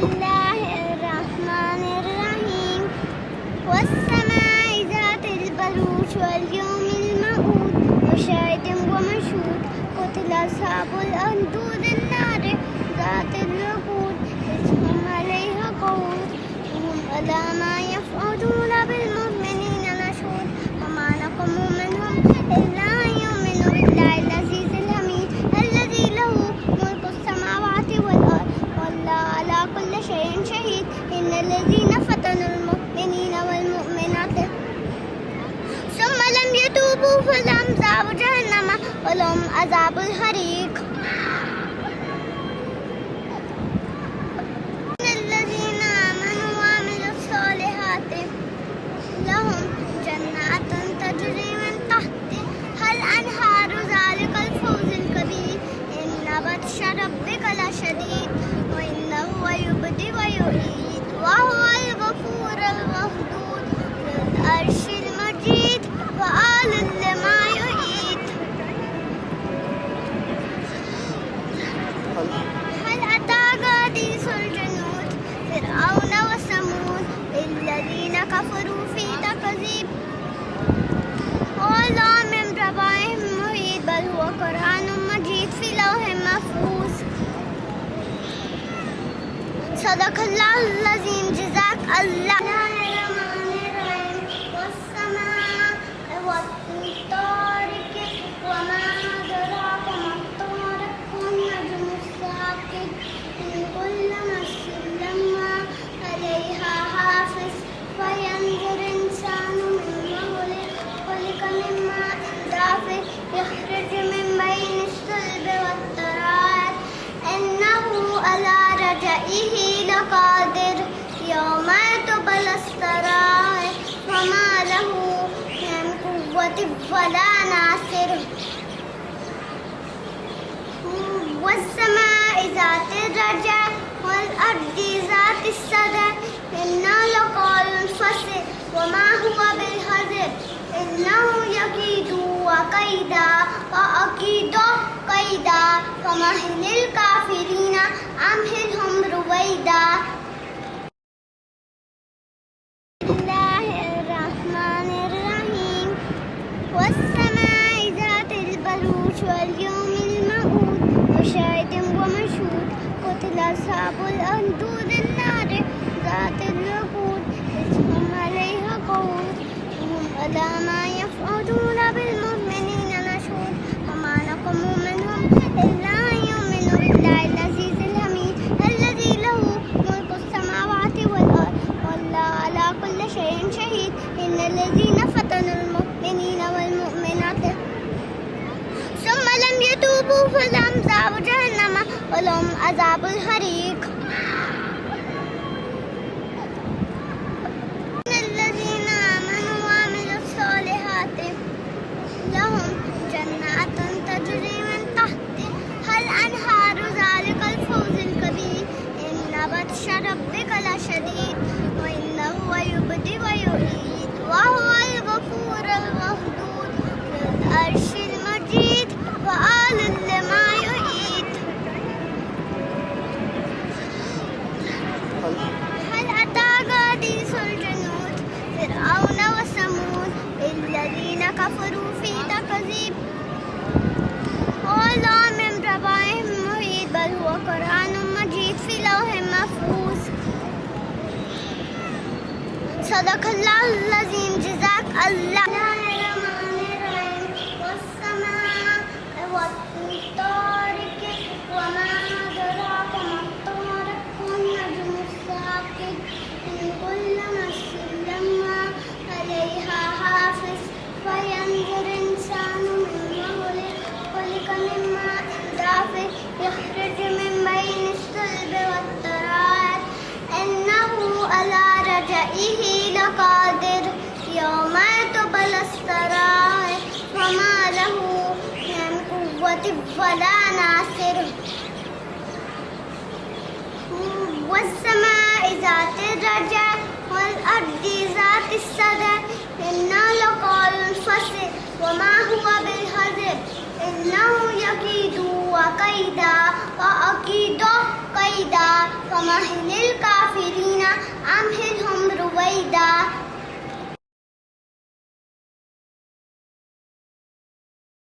الله الرحمن الرحيم والسماء ذات البروج واليوم الموعود وشاهد ومشهود قتل أصحاب الأخدود النار ذات الوقود إذ هم عليها قعود وهم على ما يفعلون بالمؤمنين شهود وما نقموا منهم إلا أن يؤمنوا بالله العزيز الحميد الذي له ملك السماوات والأرض والله على كل شيء شهيد إن الذين فتنوا المؤمنين والمؤمنات ثم لم يتوبوا فلهم عذاب جهنم ولهم عذاب الحريق. الذين آمنوا وعملوا الصالحات لهم جنات تجري من تحتها الأنهار ذلك الفوز الكبير إن بطش ربك لشديد وإنه يبدئ ويعيد وهو الغفور الودود ذو العرش المجيد فعال لما يريد. هل أتاك حديث الجنود فرعون وثمود الذين كفروا في تكذيب قال من ربهم محيط بل هو قرآن مجيد في لوح محفوظ. صدق الله العظيم. جزاك الله. والسماء والطارق وما أدراك ما الطارق والنجم الثاقب إن كل نفس لما عليها حافظ فينظر إنسان مما خلق من ماء دافق يخرج من بين الصلب والترائب إنه على رجعه لقادر يوم تبلى السرائر وما له من قوة ولا ناصر. والسماء ذات الرجع والأرض ذات الصدع إنا لقول الفصل وما هو بالهزل إنه يكيد وكيدا وأكيد كيدا فمهل الكافرين أمهلهم رويدا. الله الرحمن الرحيم والسماء ذات البروج واليوم الموعود وشاهد ومشهود قتل أصحاب الأخدود النار ذات الوقود إذ هم عليها قعود وهم على ما يفعلون بالمؤمنين شهود وما نقموا منهم إلا أن يؤمنوا بالله العزيز الحميد الذي له ملك السماوات والأرض والله على كل شيء شهيد إن الذين فتنوا المؤمنين والمؤمنات ثم لم يتوبوا فلهم عذاب جهنم ولهم عذاب الحريق. الذين آمنوا وعملوا الصالحات لهم جنات تجري من تحتها الأنهار ذلك الفوز الكبير إن بطش ربك لشديد وإنه يبدئ ويعيد وهو الغفور الودود ذو العرش المجيد فعال لما يريد. هل أتاك حديث الجنود فرعون وثمود الذين كفروا في تكذيب قال من ربهم محيط بل هو قرآن مجيد في لوح محفوظ. صدق الله العظيم. جزاك الله. والسماء والطارق وما أدراك ما الطارق والنجم الثاقب إن كل نفس لما عليها حافظ فينظر إنسان مما خلق من ماء دافق يخرج من بين الصلب والترائب إنه على رجعه لقادر يوم تبلى السرائر وما له من قوة ولا ناصر. والسماء ذات الرجع والأرض ذات الصدع إنا لقول الفصل وما هو بالهزل إنه يكيد وكيدا فأكيد كيدا فمهل الكافرين